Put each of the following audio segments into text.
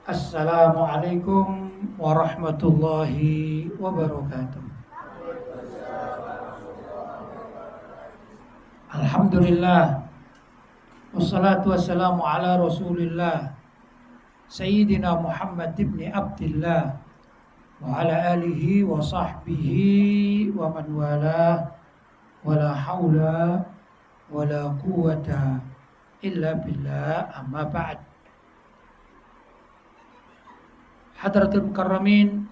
Assalamualaikum warahmatullahi wabarakatuh. Alhamdulillah. Wassalatu wassalamu ala rasulillah Sayyidina Muhammad ibn Abdillah wa ala alihi wa sahbihi wa man walah wa la hawla wa la quwata illa billah, amma ba'd. Hadratul mukarramin,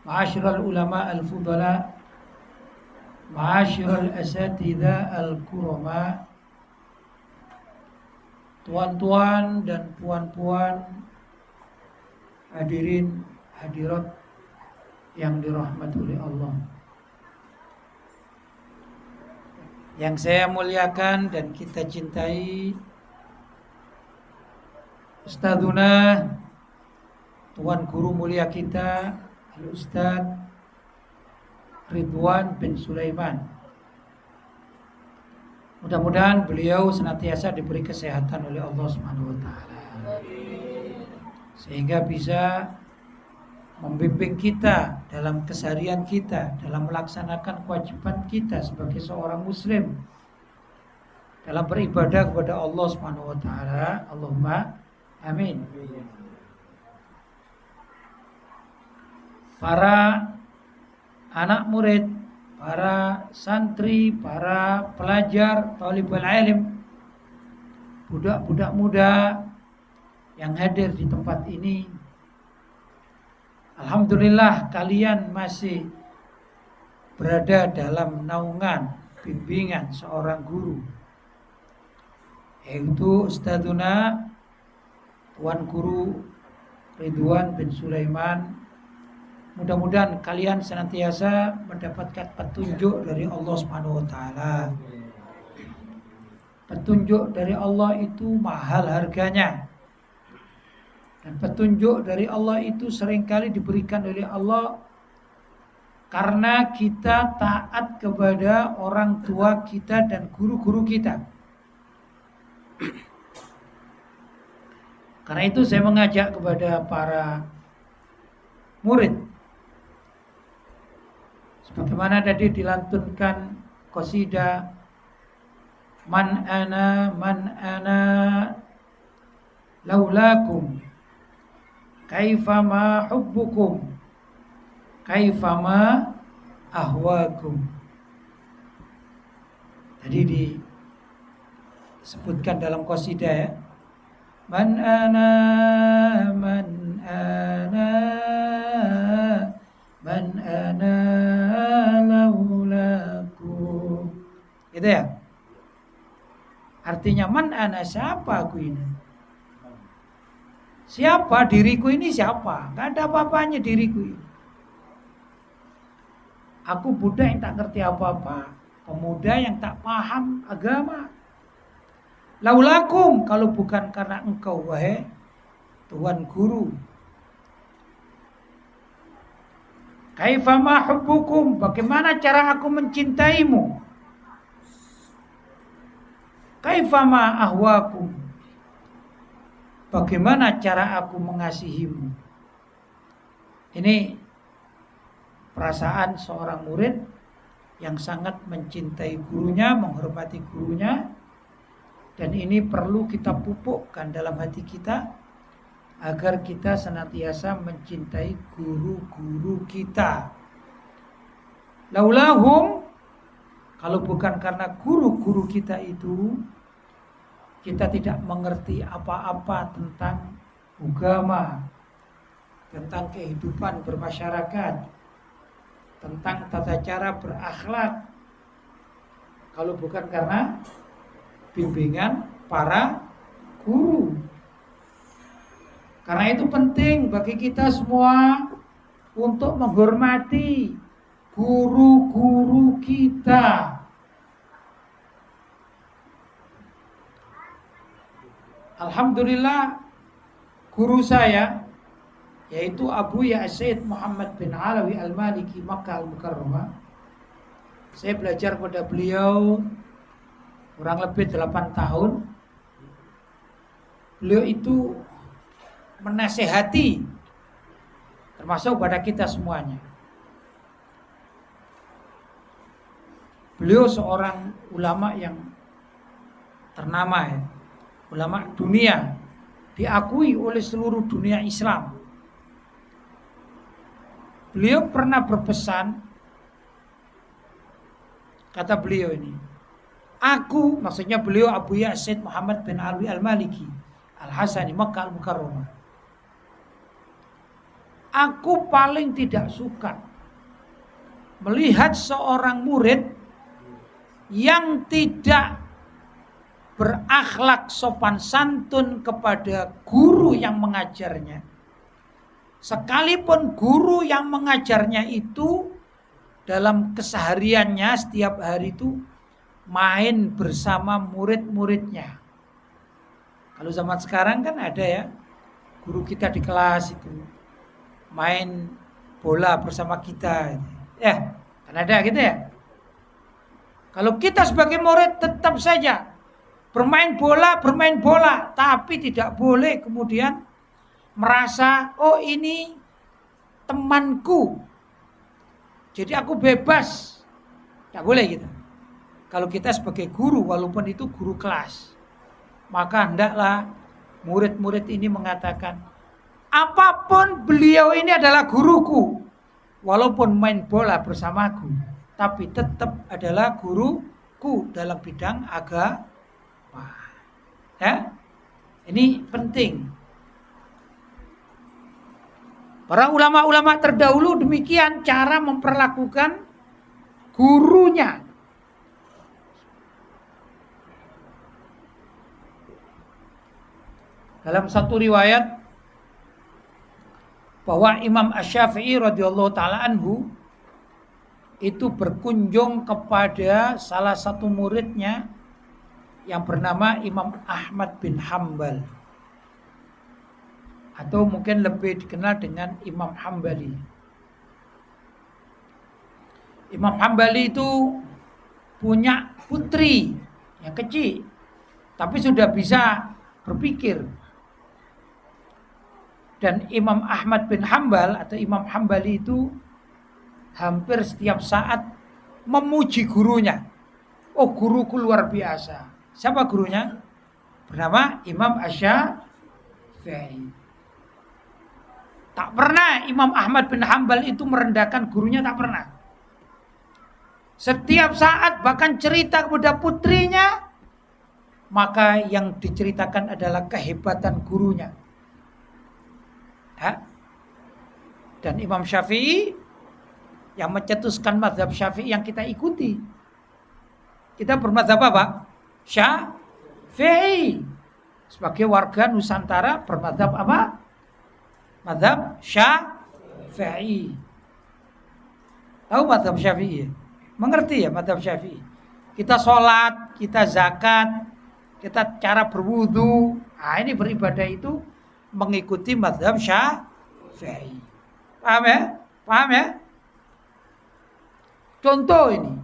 ma'asyiral ulama al-fudala, ma'asyiral asatidha al-kurama, tuan-tuan dan puan-puan, hadirin hadirat yang dirahmati oleh Allah, yang saya muliakan dan kita cintai, Ustadzuna, Tuan Guru mulia kita, Al-Ustadz Ridwan bin Sulaiman. Mudah-mudahan beliau senantiasa diberi kesehatan oleh Allah Subhanahu wa taala, sehingga bisa membimbing kita dalam keseharian kita, dalam melaksanakan kewajiban kita sebagai seorang muslim, dalam beribadah kepada Allah Subhanahu wa taala. Allahumma amin. Para anak murid, para santri, para pelajar, talibul ilm, budak-budak muda yang hadir di tempat ini, alhamdulillah kalian masih berada dalam naungan bimbingan seorang guru, yaitu Ustadzuna Tuan Guru Ridwan bin Sulaiman. Mudah-mudahan kalian senantiasa mendapatkan petunjuk dari Allah Subhanahu wa taala. Petunjuk dari Allah itu mahal harganya. Dan petunjuk dari Allah itu seringkali diberikan oleh Allah karena kita taat kepada orang tua kita dan guru-guru kita. Karena itu saya mengajak kepada para murid, sebagaimana tadi dilantunkan qasidah man ana laulakum kaifama hubbukum kaifama ahwakum. Tadi disebutkan dalam qasidah ya, man ana laulakum. Gitu ya. Artinya man ana, siapa aku ini? Siapa diriku ini, siapa? Gak ada apa-apanya diriku ini. Aku budak yang tak ngerti apa-apa, pemuda yang tak paham agama. Laulakum, kalau bukan karena engkau wahai Tuan Guru. Kaifama hubbukum, bagaimana cara aku mencintaimu? Kaifama ahwakum, bagaimana cara aku mengasihimu? Ini perasaan seorang murid yang sangat mencintai gurunya, menghormati gurunya. Dan ini perlu kita pupukkan dalam hati kita agar kita senantiasa mencintai guru-guru kita. Laulahum, kalau bukan karena guru-guru kita itu, kita tidak mengerti apa-apa tentang agama, tentang kehidupan bermasyarakat, tentang tata cara berakhlak. Kalau bukan karena bimbingan para guru. Karena itu penting bagi kita semua untuk menghormati guru-guru kita. Alhamdulillah, guru saya yaitu Abu Sayyid Muhammad bin Alawi Al-Maliki Makkah Al-Mukarramah. Saya belajar pada beliau kurang lebih 8 tahun. Beliau itu menasehati, termasuk pada kita semuanya. Beliau seorang ulama yang ternama ya, ulama dunia, diakui oleh seluruh dunia Islam. Beliau pernah berpesan, kata beliau ini, aku, maksudnya beliau Abu Yazid Muhammad bin Alwi Al-Maliki Al-Hasani Makkah Al-Mukarramah, aku paling tidak suka melihat seorang murid yang tidak berakhlak sopan santun kepada guru yang mengajarnya, sekalipun guru yang mengajarnya itu dalam kesehariannya setiap hari itu main bersama murid-muridnya. Kalau zaman sekarang kan ada ya, guru kita di kelas itu main bola bersama kita, ya kan ada gitu ya. Kalau kita sebagai murid tetap saja bermain bola, tapi tidak boleh kemudian merasa, oh ini temanku, jadi aku bebas. Tidak boleh gitu. Kalau kita sebagai guru, walaupun itu guru kelas, maka hendaklah murid-murid ini mengatakan, apapun beliau ini adalah guruku, walaupun main bola bersamaku, tapi tetap adalah guruku dalam bidang agama. Ya, ini penting. Para ulama-ulama terdahulu demikian cara memperlakukan gurunya. Dalam satu riwayat bahwa Imam Asy-Syafi'i radhiyallahu taala anhu itu berkunjung kepada salah satu muridnya yang bernama Imam Ahmad bin Hambal, atau mungkin lebih dikenal dengan Imam Hambali. Imam Hambali itu punya putri yang kecil, tapi sudah bisa berpikir. Dan Imam Ahmad bin Hambal atau Imam Hambali itu hampir setiap saat memuji gurunya. Oh, guruku luar biasa. Siapa gurunya? Bernama Imam Asy-Syafi'i. Tak pernah Imam Ahmad bin Hambal itu merendahkan gurunya, tak pernah. Setiap saat bahkan cerita kepada putrinya, maka yang diceritakan adalah kehebatan gurunya. Ya? Dan Imam Syafi'i yang mencetuskan mazhab Syafi'i yang kita ikuti. Kita bermazhab apa? Syafi'i. Sebagai warga Nusantara bermazhab apa? Mazhab Syafi'i. Tahu mazhab Syafi'i? Mengerti ya mazhab Syafi'i? Kita sholat, kita zakat, kita cara berwudu. Nah, ini beribadah itu mengikuti mazhab Syafi'i. Paham ya? Paham ya? Contoh ini.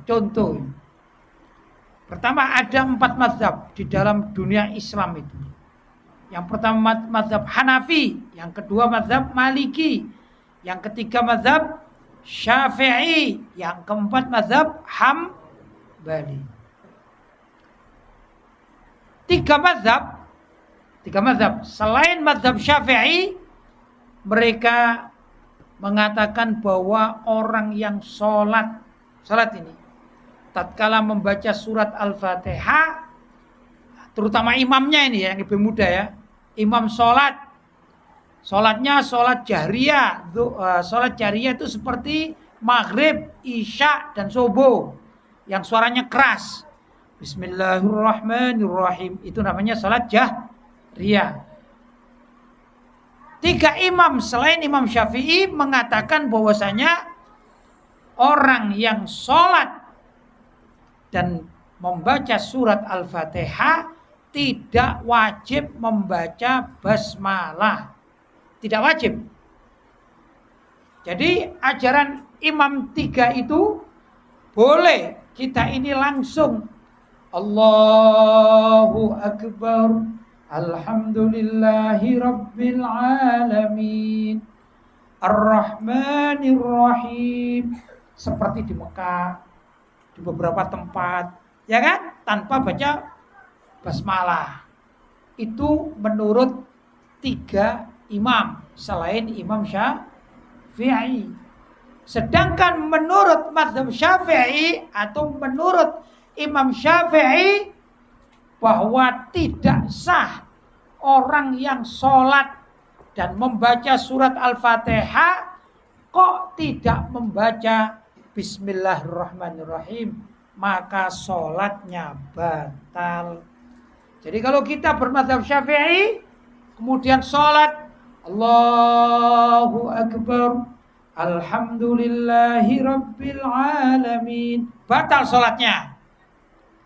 Pertama, ada 4 mazhab di dalam dunia Islam itu. Yang pertama mazhab Hanafi, yang kedua mazhab Maliki, yang ketiga mazhab Syafi'i, yang keempat mazhab Hambali. 3 mazhab selain mazhab Syafi'i, mereka mengatakan bahwa orang yang sholat ini tatkala membaca surat Al-Fatihah, terutama imamnya ini yang lebih muda ya, imam sholatnya sholat jahriyah. Sholat jahriyah itu seperti maghrib, isya, dan subuh yang suaranya keras. Bismillahirrahmanirrahim, itu namanya sholat jahriyah. 3 imam selain Imam Syafi'i mengatakan bahwasanya orang yang sholat dan membaca surat Al-Fatihah tidak wajib membaca basmalah. Tidak wajib. Jadi ajaran imam 3 itu boleh kita ini langsung Allahu Akbar, Alhamdulillahi Rabbil Alamin Ar-Rahmanir Rahim. Seperti di Mekah, di beberapa tempat, ya kan? Tanpa baca basmalah. Itu menurut 3 imam selain Imam Syafi'i. Sedangkan menurut mazhab Syafi'i atau menurut Imam Syafi'i bahwa tidak sah orang yang sholat dan membaca surat Al-Fatihah kok tidak membaca Bismillahirrahmanirrahim, maka sholatnya batal. Jadi kalau kita bermadzhab Syafi'i, kemudian sholat Allahu Akbar, Alhamdulillahi Rabbil Alamin, batal sholatnya.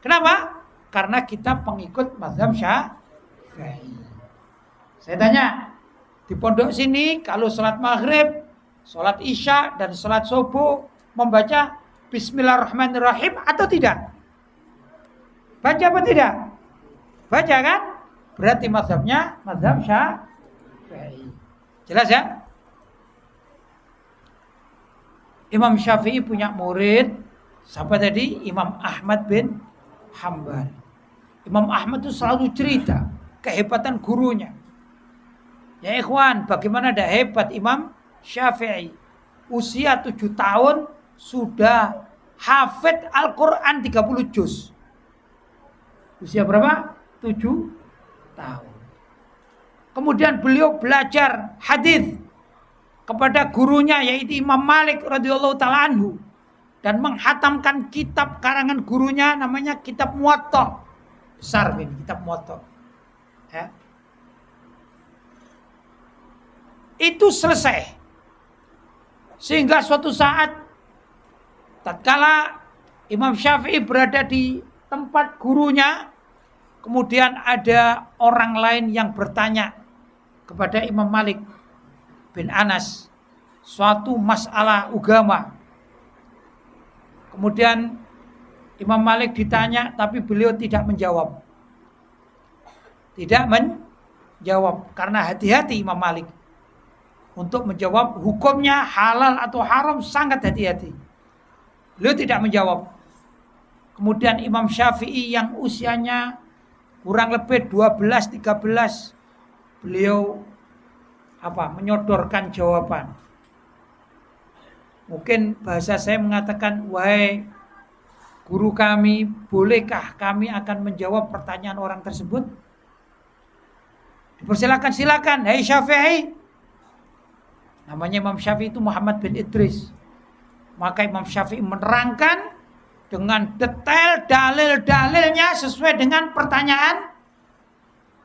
Kenapa? Karena kita pengikut mazhab Syafi'i. Saya tanya, di pondok sini kalau sholat maghrib, sholat isya, dan sholat subuh membaca Bismillahirrahmanirrahim atau tidak? Baca apa tidak? Baca kan? Berarti mazhabnya mazhab Syafi'i. Jelas ya? Imam Syafi'i punya murid, siapa tadi? Imam Ahmad bin Hanbal. Imam Ahmad itu selalu cerita kehebatan gurunya. Ya ikhwan, bagaimana dah hebat Imam Syafi'i. Usia 7 tahun sudah hafid Al-Quran 30 juz. Usia berapa? 7 tahun. Kemudian beliau belajar hadis kepada gurunya yaitu Imam Malik radhiyallahu taala anhu dan menghatamkan kitab karangan gurunya namanya kitab Muwatta. Besar ini kitab Muwatta. Ya. Itu selesai. Sehingga suatu saat tatkala Imam Syafi'i berada di tempat gurunya, kemudian ada orang lain yang bertanya kepada Imam Malik bin Anas suatu masalah agama. Kemudian Imam Malik ditanya tapi beliau tidak menjawab. Tidak menjawab karena hati-hati Imam Malik. Untuk menjawab hukumnya halal atau haram sangat hati-hati. Beliau tidak menjawab. Kemudian Imam Syafi'i yang usianya kurang lebih 12-13, beliau menyodorkan jawaban. Mungkin bahasa saya mengatakan, wahai guru kami, bolehkah kami akan menjawab pertanyaan orang tersebut? Silakan, hai Syafi'i. Namanya Imam Syafi'i itu Muhammad bin Idris. Maka Imam Syafi'i menerangkan dengan detail dalil-dalilnya sesuai dengan pertanyaan.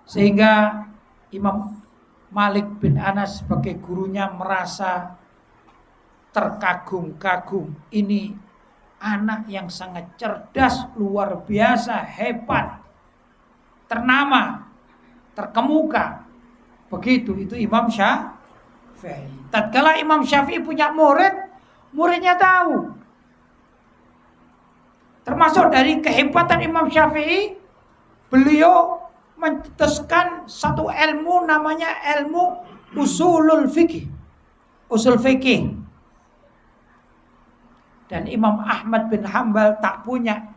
Sehingga Imam Malik bin Anas sebagai gurunya merasa terkagum-kagum. Ini anak yang sangat cerdas, luar biasa, hebat, ternama, terkemuka. Begitu itu Imam Syafi'i. Tatkala Imam Syafi'i punya murid, muridnya tahu. Termasuk dari kehebatan Imam Syafi'i, beliau mencetuskan satu ilmu namanya ilmu usulul fikih. Usul fikih. Dan Imam Ahmad bin Hanbal tak punya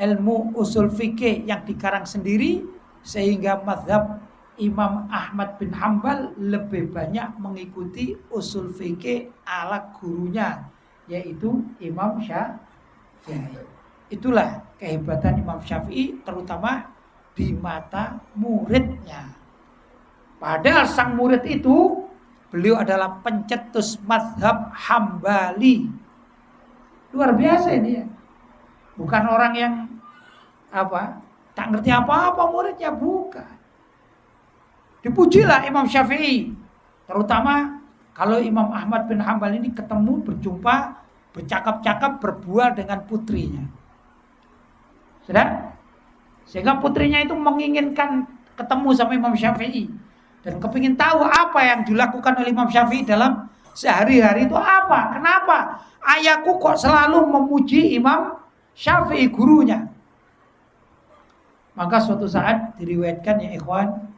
ilmu usul fikih yang dikarang sendiri, sehingga mazhab Imam Ahmad bin Hanbal lebih banyak mengikuti usul fikih ala gurunya, yaitu Imam Syafi'i. Itulah kehebatan Imam Syafi'i, terutama di mata muridnya. Padahal sang murid itu, beliau adalah pencetus mazhab Hambali. Luar biasa ini ya. Bukan orang yang tak ngerti apa-apa muridnya, bukan. Dipujilah Imam Syafi'i. Terutama kalau Imam Ahmad bin Hanbal ini ketemu, berjumpa, bercakap-cakap, berbual dengan putrinya. Sudah? Sehingga putrinya itu menginginkan ketemu sama Imam Syafi'i. Dan kepingin tahu apa yang dilakukan oleh Imam Syafi'i dalam sehari-hari itu apa. Kenapa? Ayahku kok selalu memuji Imam Syafi'i gurunya. Maka suatu saat diriwayatkan ya ikhwan,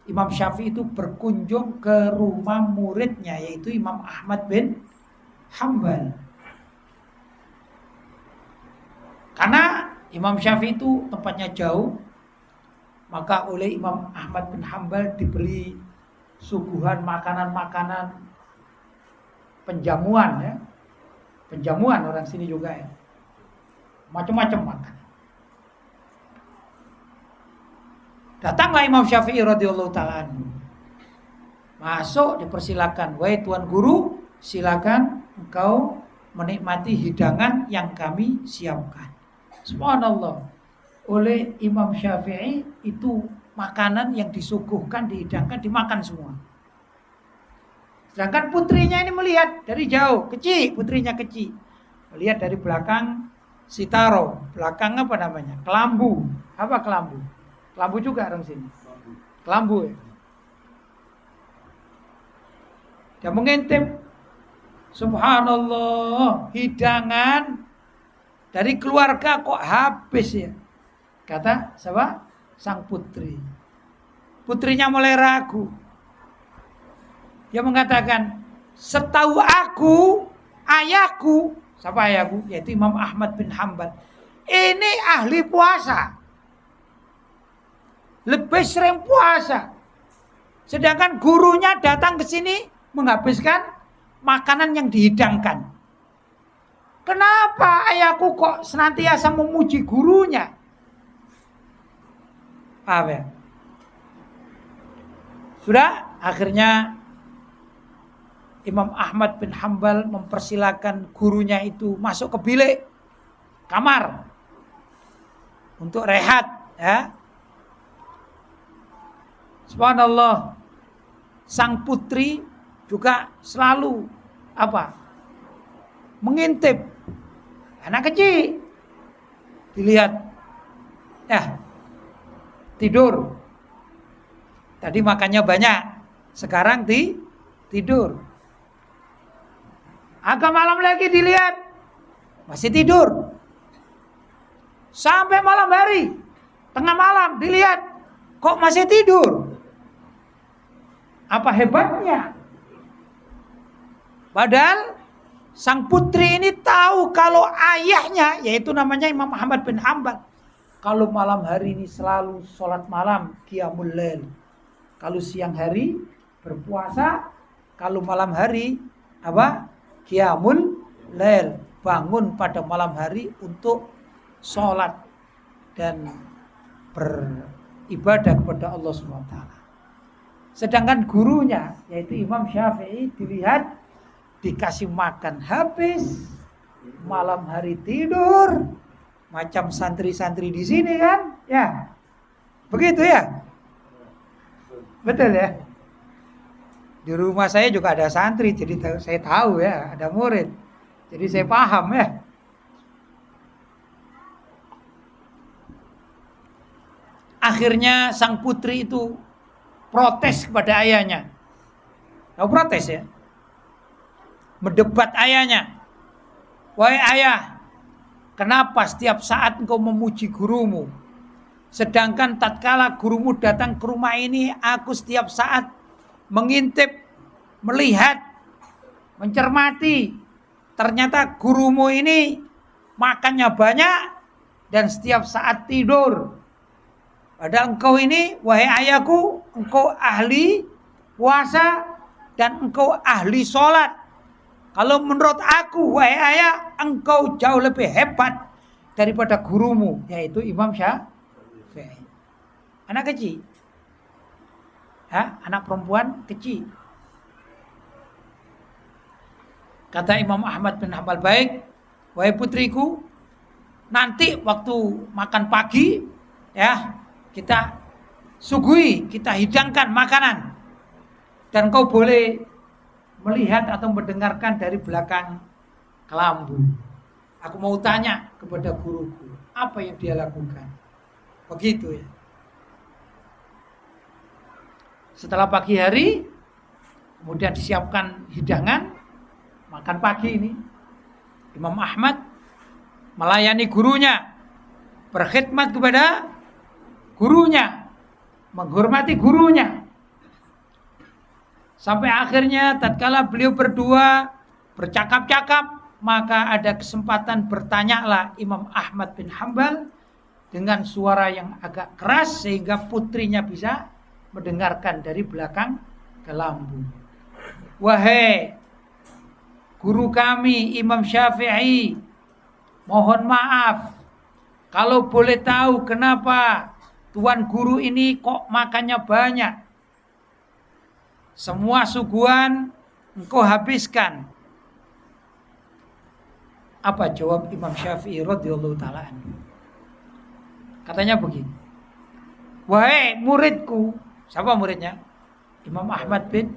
Imam Syafi'i itu berkunjung ke rumah muridnya yaitu Imam Ahmad bin Hambal. Karena Imam Syafi'i itu tempatnya jauh, maka oleh Imam Ahmad bin Hambal diberi suguhan makanan-makanan penjamuan ya. Penjamuan orang sini juga ya. Macam-macam makan. Datanglah Imam Syafi'i radhiyallahu taala. Masuk, dipersilakan, "Wahai tuan guru, silakan engkau menikmati hidangan yang kami siapkan." Subhanallah. Oleh Imam Syafi'i itu makanan yang disuguhkan, dihidangkan, dimakan semua. Sedangkan putrinya ini melihat dari jauh, kecil, putrinya kecil. Melihat dari belakang sitaro, belakang apa namanya? Kelambu. Apa kelambu? Kelambu juga orang sini. Kelambu ya. Dia mengintip. Subhanallah, hidangan dari keluarga kok habis ya. Kata siapa? Sang putri. Putrinya mulai ragu. Dia mengatakan, setahu aku, ayahku, siapa ayahku? Yaitu Imam Ahmad bin Hambal. Ini ahli puasa. Lebih sering puasa. Sedangkan gurunya datang ke sini menghabiskan makanan yang dihidangkan. Kenapa ayahku kok senantiasa memuji gurunya? Paham ya? Sudah, akhirnya Imam Ahmad bin Hambal mempersilakan gurunya itu masuk ke bilik kamar untuk rehat ya. Subhanallah, sang putri juga selalu mengintip anak kecil. Dilihat, tidur. Tadi makannya banyak, sekarang tidur. Agak malam lagi dilihat, masih tidur. Sampai malam hari, tengah malam dilihat, kok masih tidur? Apa hebatnya? Padahal sang putri ini tahu kalau ayahnya, yaitu namanya Imam Ahmad bin Hambal, kalau malam hari ini selalu sholat malam, qiyamul lail. Kalau siang hari berpuasa, kalau malam hari qiyamul lail, bangun pada malam hari untuk sholat dan beribadah kepada Allah SWT. Sedangkan gurunya yaitu Imam Syafi'i dilihat dikasih makan habis, malam hari tidur, macam santri-santri di sini kan? Ya, begitu ya, betul ya. Di rumah saya juga ada santri, jadi saya tahu ya, ada murid, jadi saya paham ya. Akhirnya sang putri itu protes kepada ayahnya. Tahu protes ya? Mendebat ayahnya. Wahai ayah, kenapa setiap saat engkau memuji gurumu? Sedangkan tatkala gurumu datang ke rumah ini, aku setiap saat mengintip, melihat, mencermati. Ternyata gurumu ini makannya banyak dan setiap saat tidur. Padahal engkau ini, wahai ayahku, engkau ahli puasa dan engkau ahli sholat. Kalau menurut aku, wahai ayah, engkau jauh lebih hebat daripada gurumu, yaitu Imam Syafi'i. Anak kecil, anak perempuan kecil. Kata Imam Ahmad bin Hambal, baik, wahai putriku, nanti waktu makan pagi, kita suguhi, kita hidangkan makanan. Dan kau boleh melihat atau mendengarkan dari belakang kelambu. Aku mau tanya kepada guruku, apa yang dia lakukan. Begitu ya. Setelah pagi hari, kemudian disiapkan hidangan, makan pagi ini. Imam Ahmad melayani gurunya, berkhidmat kepada gurunya, menghormati gurunya. Sampai akhirnya tatkala beliau berdua bercakap-cakap, maka ada kesempatan bertanyalah Imam Ahmad bin Hambal dengan suara yang agak keras sehingga putrinya bisa mendengarkan dari belakang kelambu. Wahai guru kami Imam Syafi'i, mohon maaf kalau boleh tahu kenapa tuan guru ini kok makannya banyak. Semua suguhan engkau habiskan. Apa jawab Imam Syafi'i radhiyallahu taala anhu? Katanya begini. Wahai muridku, siapa muridnya? Imam Ahmad bin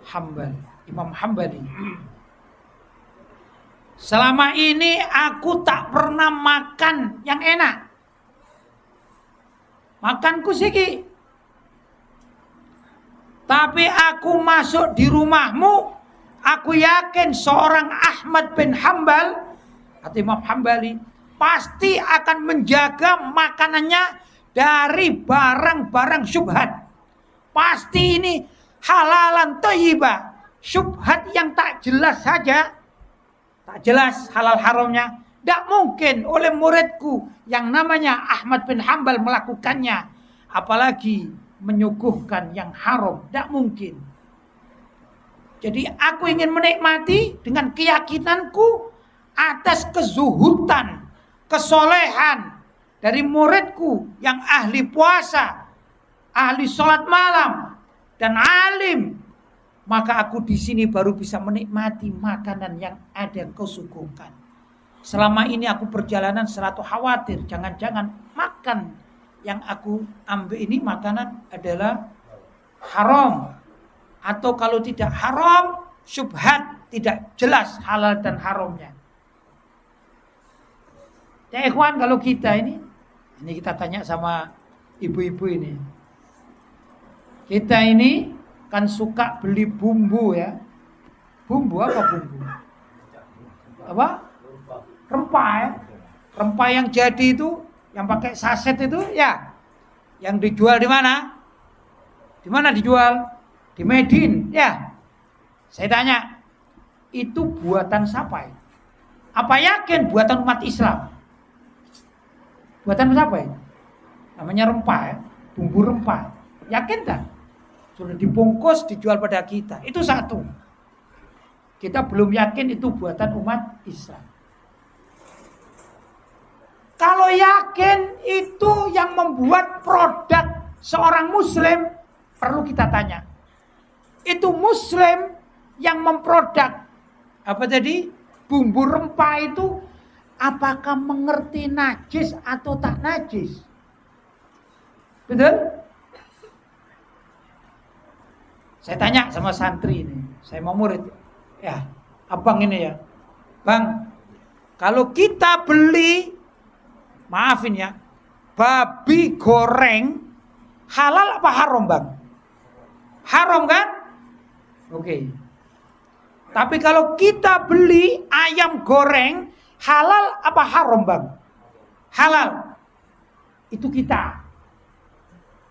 Hambal, Imam Hambali. Selama ini aku tak pernah makan yang enak. Makanku siki. Tapi aku masuk di rumahmu, aku yakin seorang Ahmad bin Hambal atau Imam Hambali pasti akan menjaga makanannya dari barang-barang syubhat. Pasti ini halalan thayyibah, syubhat yang tak jelas saja, tak jelas halal haramnya. Tidak mungkin oleh muridku yang namanya Ahmad bin Hambal melakukannya, apalagi menyuguhkan yang haram. Tidak mungkin. Jadi aku ingin menikmati dengan keyakinanku atas kezuhudan, kesolehan dari muridku yang ahli puasa, ahli sholat malam, dan alim. Maka aku di sini baru bisa menikmati makanan yang ada yang kau suguhkan. Selama ini aku perjalanan selalu khawatir, jangan-jangan makan yang aku ambil ini makanan adalah haram. Atau kalau tidak haram, syubhat, tidak jelas halal dan haramnya. Ya ikhwan, kalau kita ini kita tanya sama ibu-ibu ini. Kita ini kan suka beli bumbu ya. Bumbu apa bumbu? Apa? Rempah ya. Rempah yang jadi itu, yang pakai saset itu ya. Yang dijual di mana? Di mana dijual? Di Medin ya. Saya tanya, itu buatan siapa ya? Apa yakin buatan umat Islam? Buatan siapa ya? Namanya rempah ya. Bumbu rempah. Yakin tak? Sudah dibungkus dijual pada kita. Itu satu. Kita belum yakin itu buatan umat Islam. Kalau yakin itu yang membuat produk seorang muslim, perlu kita tanya. Itu muslim yang memproduk apa tadi? Bumbu rempah itu apakah mengerti najis atau tak najis? Betul? Saya tanya sama santri ini. Saya mau murid. Ya, abang ini ya. Bang, kalau kita beli, maafin ya, babi goreng, halal apa haram bang? Haram kan? Oke. Tapi kalau kita beli ayam goreng, halal apa haram bang? Halal. Itu kita.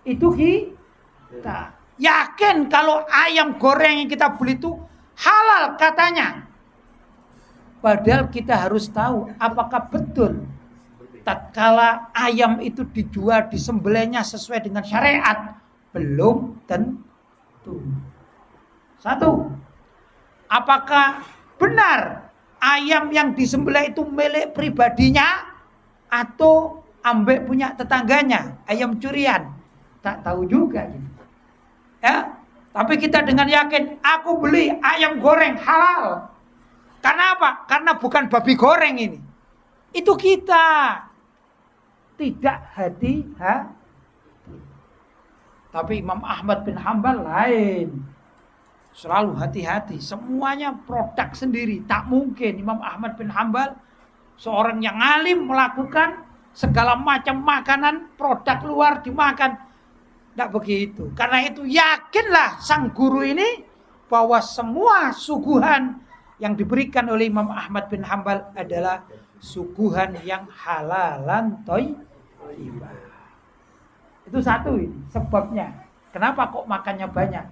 Itu kita. Yakin kalau ayam goreng yang kita beli itu halal katanya. Padahal kita harus tahu apakah betul tatkala ayam itu dijual, disembelihnya sesuai dengan syariat. Belum tentu. Satu, apakah benar ayam yang disembelih itu milik pribadinya atau ambek punya tetangganya, ayam curian? Tak tahu juga gitu. Ya, tapi kita dengan yakin aku beli ayam goreng halal. Karena apa? Karena bukan babi goreng ini. Itu kita tidak hati-hati. Tapi Imam Ahmad bin Hambal lain. Selalu hati-hati. Semuanya produk sendiri. Tak mungkin Imam Ahmad bin Hambal, seorang yang alim, melakukan segala macam makanan produk luar dimakan. Tidak begitu. Karena itu yakinlah sang guru ini bahwa semua suguhan yang diberikan oleh Imam Ahmad bin Hambal adalah suguhan yang halalan thayyibah. Itu satu ini sebabnya. Kenapa kok makannya banyak?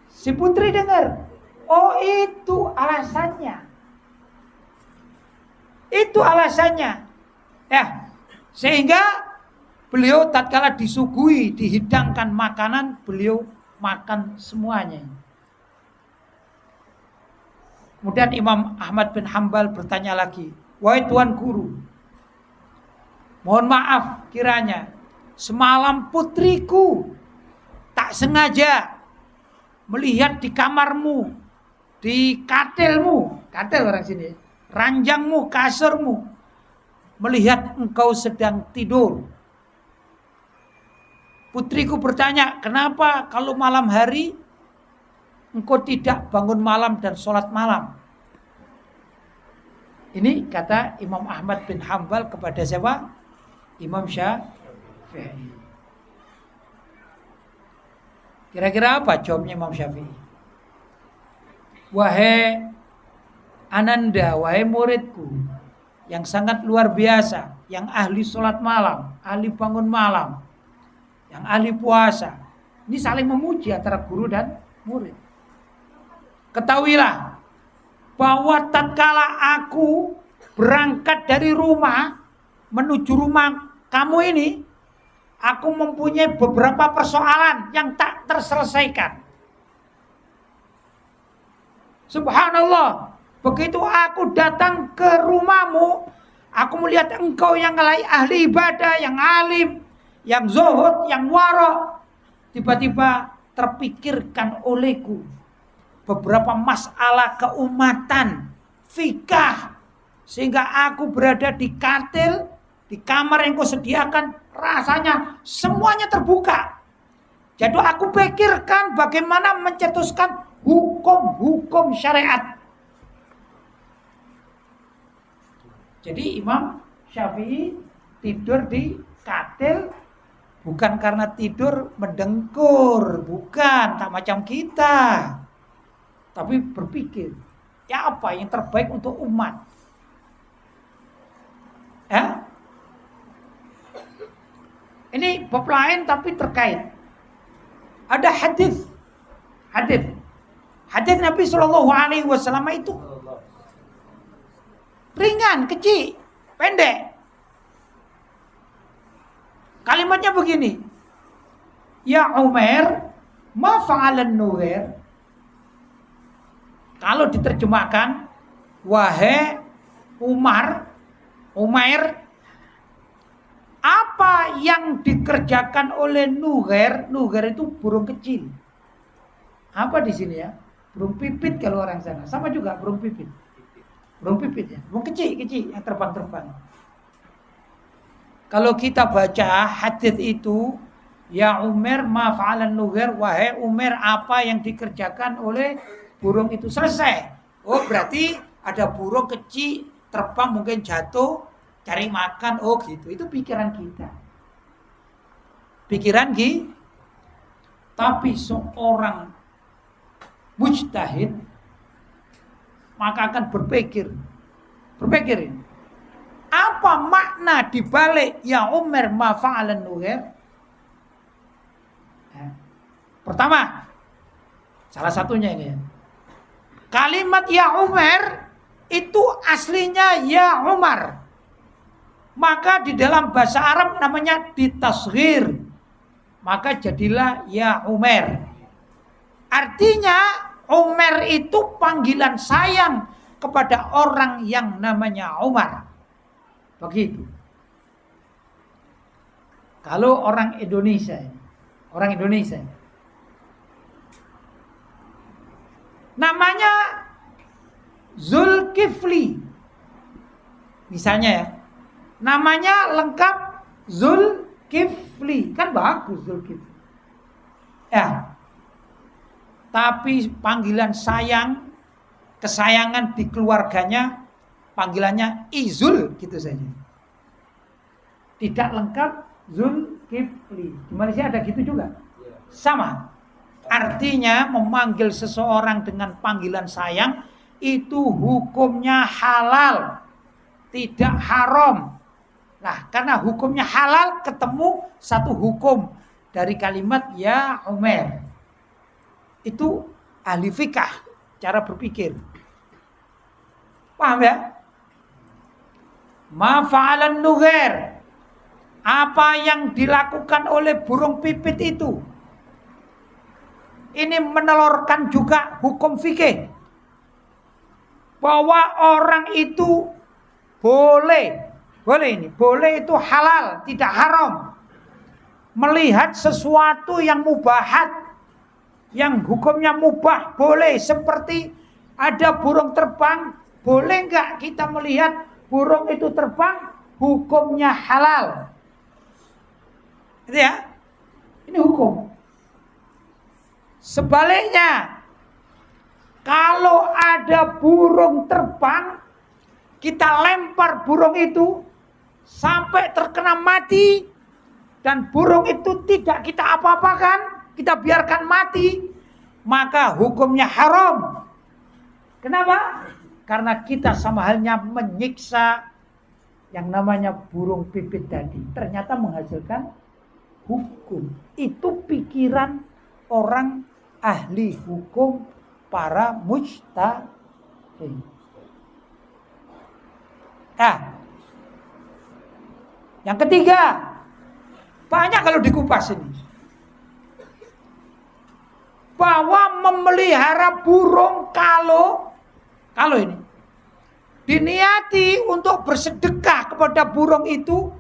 Si putri dengar, oh itu alasannya. Itu alasannya. Ya, sehingga beliau tatkala disuguhi, dihidangkan makanan, beliau makan semuanya. Kemudian Imam Ahmad bin Hambal bertanya lagi, wahai Tuan Guru, mohon maaf kiranya semalam putriku tak sengaja melihat di kamarmu, di katilmu, katil orang sini, ranjangmu, kasurmu, melihat engkau sedang tidur. Putriku bertanya, kenapa kalau malam hari engkau tidak bangun malam dan sholat malam? Ini kata Imam Ahmad bin Hambal kepada siapa? Imam Syafi'i. Kira-kira apa jawabnya Imam Syafi'i? Wahai Ananda, wahai muridku yang sangat luar biasa, yang ahli sholat malam, ahli bangun malam, yang ahli puasa. Ini saling memuji antara guru dan murid. Ketahuilah bahwa tatkala aku berangkat dari rumah menuju rumah kamu ini, aku mempunyai beberapa persoalan yang tak terselesaikan. Subhanallah, begitu aku datang ke rumahmu, aku melihat engkau yang ahli ibadah, yang alim, yang zuhud, yang wara. Tiba-tiba terpikirkan olehku beberapa masalah keumatan, fikah, sehingga aku berada di katil, di kamar yang kau sediakan, rasanya semuanya terbuka. Jadi aku pikirkan bagaimana mencetuskan hukum-hukum syariat. Jadi Imam Syafi'i tidur di katil bukan karena tidur mendengkur, bukan, tak macam kita. Tapi berpikir, ya apa yang terbaik untuk umat? Ya? Ini bab lain tapi terkait. Ada hadis Nabi Shallallahu Alaihi Wasallam itu ringan, kecil, pendek. Kalimatnya begini, ya Umar, ma fa'alan Nuhair. Kalau diterjemahkan, wahai Umair, apa yang dikerjakan oleh Nuhair? Nuhair itu burung kecil. Apa di sini ya? Burung pipit kalau orang sana. Sama juga burung pipit. Burung pipit ya. Burung kecil yang terbang-terbang. Kalau kita baca hadis itu, ya Umar ma fa'alan Nuhair, wahai Umar, apa yang dikerjakan oleh burung itu? Selesai. Oh, berarti ada burung kecil terbang, mungkin jatuh, cari makan. Oh gitu. Itu pikiran kita. Tapi seorang mujtahid maka akan berpikirin apa makna dibalik ya Umar ma fa'alan Nuhair. Pertama, salah satunya ini ya, kalimat ya Umar itu aslinya ya Umar. Maka di dalam bahasa Arab namanya ditasghir. Maka jadilah ya Umar. Artinya Umar itu panggilan sayang kepada orang yang namanya Umar. Begitu. Kalau orang Indonesia namanya Zulkifli. Misalnya ya, namanya lengkap Zulkifli. Kan bagus Zulkifli. Ya. Tapi panggilan sayang, kesayangan di keluarganya, panggilannya Izul gitu saja. Tidak lengkap Zulkifli. Di Malaysia ada gitu juga? Sama. Artinya memanggil seseorang dengan panggilan sayang itu hukumnya halal, tidak haram. Nah, karena hukumnya halal, ketemu satu hukum dari kalimat ya Umar. Itu ahli fikah, cara berpikir. Paham ya? Ma fa'alan nughair. Apa yang dilakukan oleh burung pipit itu? Ini menelurkan juga hukum fikih. Bahwa orang itu boleh itu halal, tidak haram. Melihat sesuatu yang mubahat, yang hukumnya mubah, boleh. Seperti ada burung terbang, boleh enggak kita melihat burung itu terbang, hukumnya halal. Itu ya, ini hukum. Sebaliknya, kalau ada burung terbang, kita lempar burung itu sampai terkena mati, dan burung itu tidak kita apa-apakan, kita biarkan mati, maka hukumnya haram. Kenapa? Karena kita sama halnya menyiksa yang namanya burung pipit tadi. Ternyata menghasilkan hukum. Itu pikiran orang ahli hukum, para mujtahid. Yang ketiga, banyak kalau dikupas ini, bahwa memelihara burung kalau ini diniati untuk bersedekah kepada burung itu,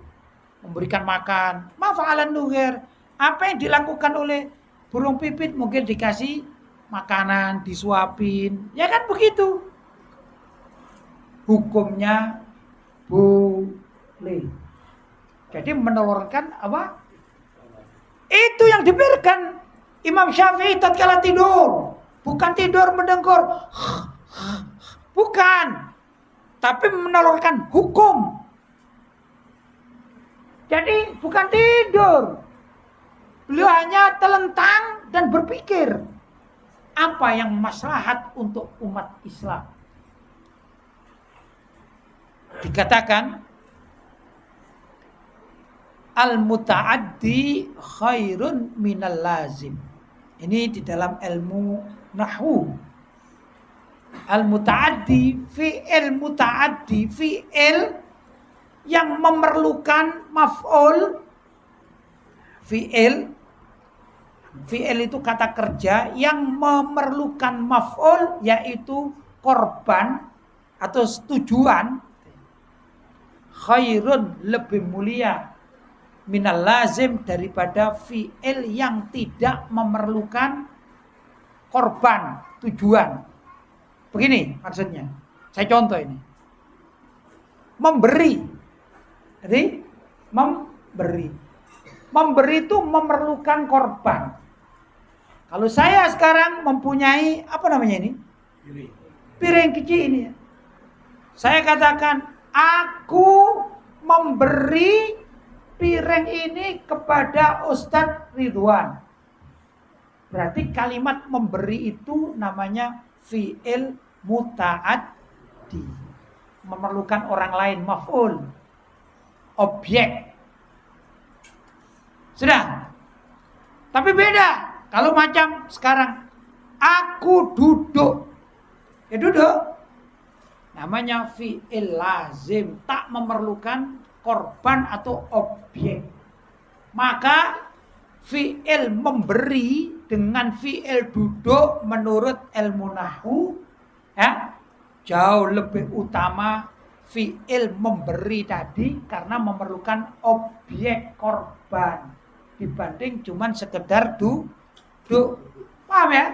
memberikan makan, mafa'alan nughair. Apa yang dilakukan oleh burung pipit, mungkin dikasih makanan, disuapin, ya kan begitu. Hukumnya boleh. Jadi menelurkan apa? Itu yang diberikan Imam Syafi'i tatkala tidur. Bukan tidur mendengkur. Bukan. Tapi menelurkan hukum. Jadi bukan tidur. Beliau hanya telentang dan berpikir apa yang maslahat untuk umat Islam. Dikatakan al-muta'addi khairun minal lazim. Ini di dalam ilmu nahwu. Al-muta'addi, fi'il yang memerlukan maf'ul. Fi'il itu kata kerja yang memerlukan maf'ul, yaitu korban atau tujuan. Khairun, lebih mulia, minal lazim, daripada fi'il yang tidak memerlukan korban, tujuan. Begini maksudnya. Saya contoh ini. Memberi. Jadi memberi. Memberi itu memerlukan korban. Kalau saya sekarang mempunyai apa namanya ini? Piring kecil ini. Saya katakan, aku memberi piring ini kepada Ustadz Ridwan. Berarti kalimat memberi itu namanya fi'il muta'addi. Memerlukan orang lain, maf'ul. Objek. Sudah. Tapi beda. Kalau macam sekarang, aku duduk. Ya duduk. Namanya fi'il lazim, tak memerlukan korban atau objek. Maka fi'il memberi dengan fi'il duduk menurut ilmu nahwu, ya, jauh lebih utama fi'il memberi tadi karena memerlukan objek korban dibanding cuman sekedar duduk. Paham ya?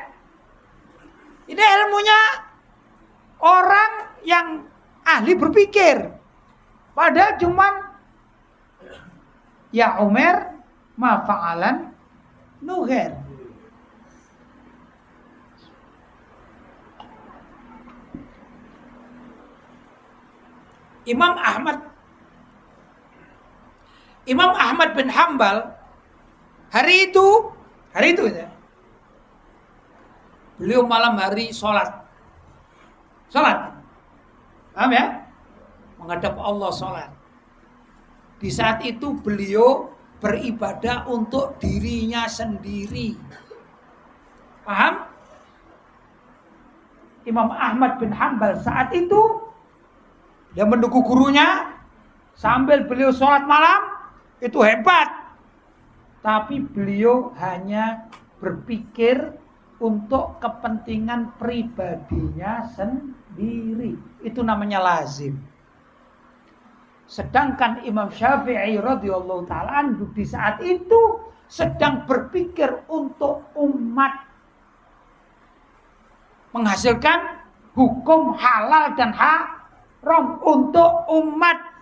Ini ilmunya orang yang ahli berpikir. Padahal cuman ya Umar ma fa'alan nughair. Imam Ahmad bin Hambal hari itu ya, beliau malam hari sholat, paham ya? Menghadap Allah sholat. Di saat itu beliau beribadah untuk dirinya sendiri. Paham? Imam Ahmad bin Hanbal saat itu dia menunggu gurunya sambil beliau sholat malam, itu hebat. Tapi beliau hanya berpikir untuk kepentingan pribadinya sendiri. Itu namanya lazim. Sedangkan Imam Syafi'i radhiyallahu ta'ala anhu di saat itu sedang berpikir untuk umat, menghasilkan hukum halal dan haram untuk umat.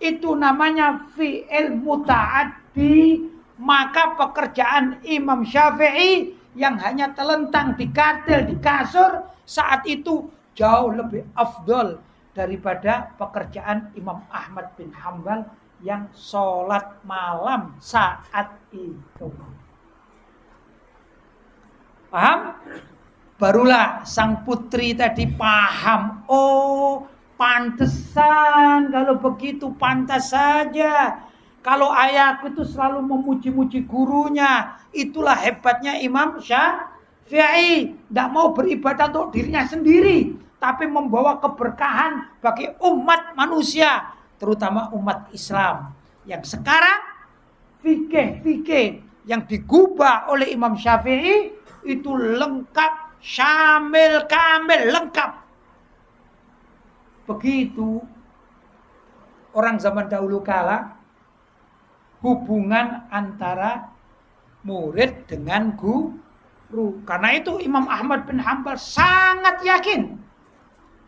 Itu namanya fi'il muta'addi. Maka pekerjaan Imam Syafi'i yang hanya telentang di katil, di kasur, saat itu jauh lebih afdol daripada pekerjaan Imam Ahmad bin Hanbal yang sholat malam saat itu. Paham? Barulah sang putri tadi paham. Oh, pantesan kalau begitu, pantas saja. Kalau ayahku itu selalu memuji-muji gurunya. Itulah hebatnya Imam Syafi'i. Tidak mau beribadah untuk dirinya sendiri, tapi membawa keberkahan bagi umat manusia, terutama umat Islam. Yang sekarang fikih-fikih yang digubah oleh Imam Syafi'i itu lengkap, syamil, kamil, lengkap. Begitu orang zaman dahulu kala, hubungan antara murid dengan guru. Karena itu Imam Ahmad bin Hanbal sangat yakin.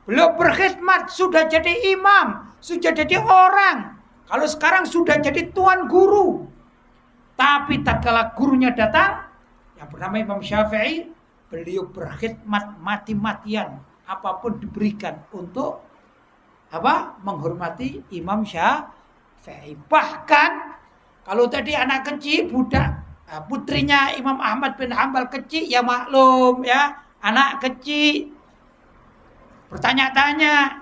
Beliau berkhidmat, sudah jadi imam, sudah jadi orang. Kalau sekarang sudah jadi tuan guru. Tapi tak kala gurunya datang, yang bernama Imam Syafi'i, beliau berkhidmat mati-matian, apapun diberikan untuk apa? Menghormati Imam Syafi'i. Bahkan kalau tadi anak kecil, budak, putrinya Imam Ahmad bin Hanbal kecil, ya maklum ya, anak kecil bertanya-tanya.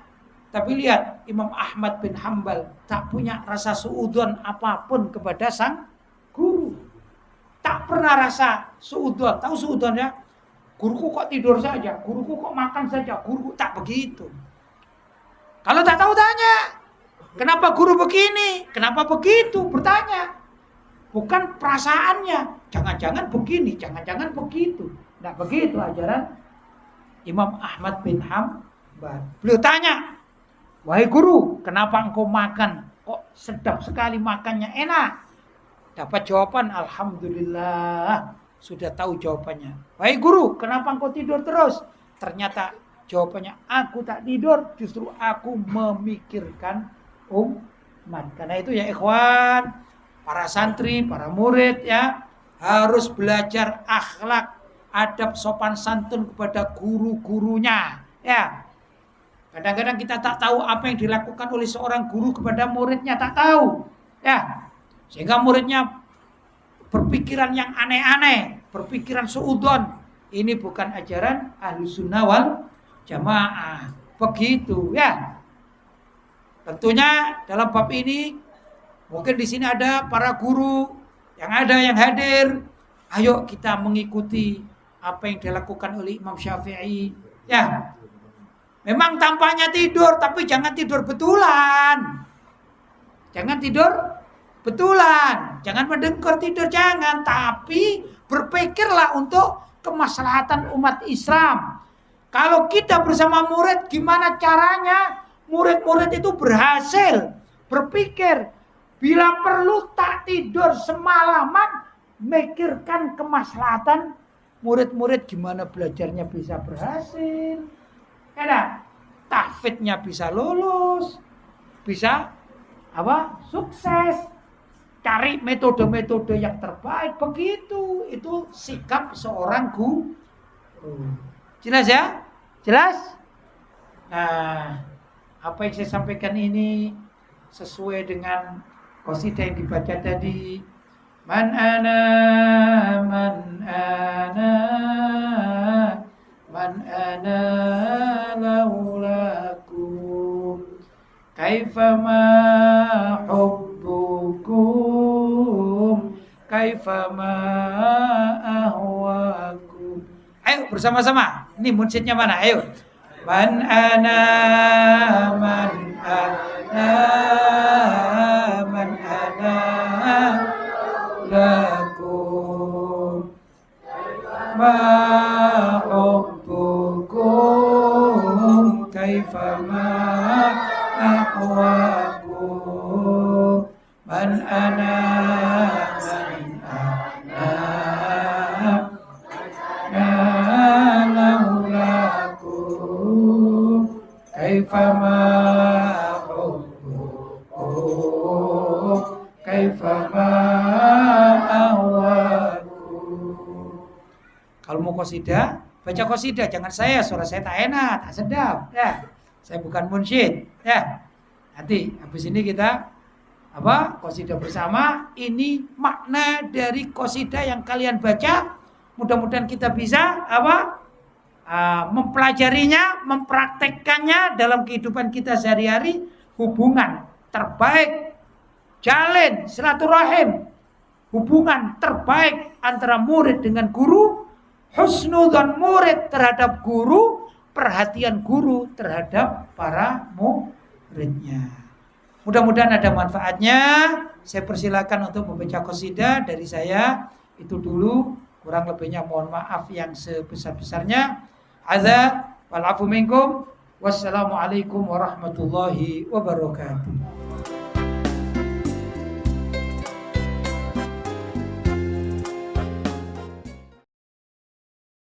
Tapi lihat, Imam Ahmad bin Hanbal tak punya rasa suudzon apapun kepada sang guru. Tak pernah rasa suudzon. Tahu suudzon ya? Guruku kok tidur saja, guruku kok makan saja, guruku tak begitu. Kalau tak tahu tanya, kenapa guru begini, kenapa begitu, bertanya. Bukan perasaannya, jangan-jangan begini, jangan-jangan begitu. Nah begitu ajaran Imam Ahmad bin Hanbal. Beliau tanya, wahai guru, kenapa engkau makan? Kok sedap sekali makannya, enak? Dapat jawaban, alhamdulillah. Sudah tahu jawabannya. Wahai guru, kenapa engkau tidur terus? Ternyata jawabannya, aku tak tidur, justru aku memikirkan umat. Karena itu ya ikhwan, para santri, para murid ya, harus belajar akhlak, adab, sopan santun kepada guru-gurunya. Ya, kadang-kadang kita tak tahu apa yang dilakukan oleh seorang guru kepada muridnya, tak tahu. Ya, sehingga muridnya berpikiran yang aneh-aneh, berpikiran suudzon. Ini bukan ajaran Ahlussunnah wal Jamaah. Begitu ya. Tentunya dalam bab ini mungkin di sini ada para guru yang hadir. Ayo kita mengikuti apa yang dilakukan oleh Imam Syafi'i. Ya. Memang tampaknya tidur, tapi jangan tidur betulan. Jangan tidur betulan, jangan mendengkur tidur, jangan. Tapi berpikirlah untuk kemaslahatan umat Islam. Kalau kita bersama murid, gimana caranya murid-murid itu berhasil berpikir, bila perlu tak tidur semalaman, mikirkan kemaslahatan murid-murid, gimana belajarnya bisa berhasil, karena tahfidnya bisa lulus, bisa apa? Sukses. Cari metode-metode yang terbaik, begitu. Itu sikap seorang guru. Jelas ya? Jelas? Nah, apa yang saya sampaikan ini sesuai dengan qasidah yang dibaca tadi. Man ana, man ana, man ana laulakum, kaifama hubbu kaifama ahwaku. Ayo bersama-sama. Ini munsyidnya mana? Ayo. Man ana lakum ma hubbukum kaifama ahwakum. Man ana lakum kaifama hubbukum kaifama ahwakum. Kalau mau qasidah, baca qasidah, jangan saya, suara saya tak enak, tak sedap ya. Saya bukan munsyid ya. Nanti habis ini kita qasidah bersama. Ini makna dari qasidah yang kalian baca. Mudah-mudahan kita bisa mempelajarinya, mempraktekkannya dalam kehidupan kita sehari-hari. Hubungan terbaik, jalin silaturahim, hubungan terbaik antara murid dengan guru, husnudzon murid terhadap guru, perhatian guru terhadap para muridnya. Mudah-mudahan ada manfaatnya. Saya persilakan untuk membaca qasidah dari saya. Itu dulu, kurang lebihnya mohon maaf yang sebesar-besarnya. Hadza wal afu minkum. Wassalamualaikum warahmatullahi wabarakatuh.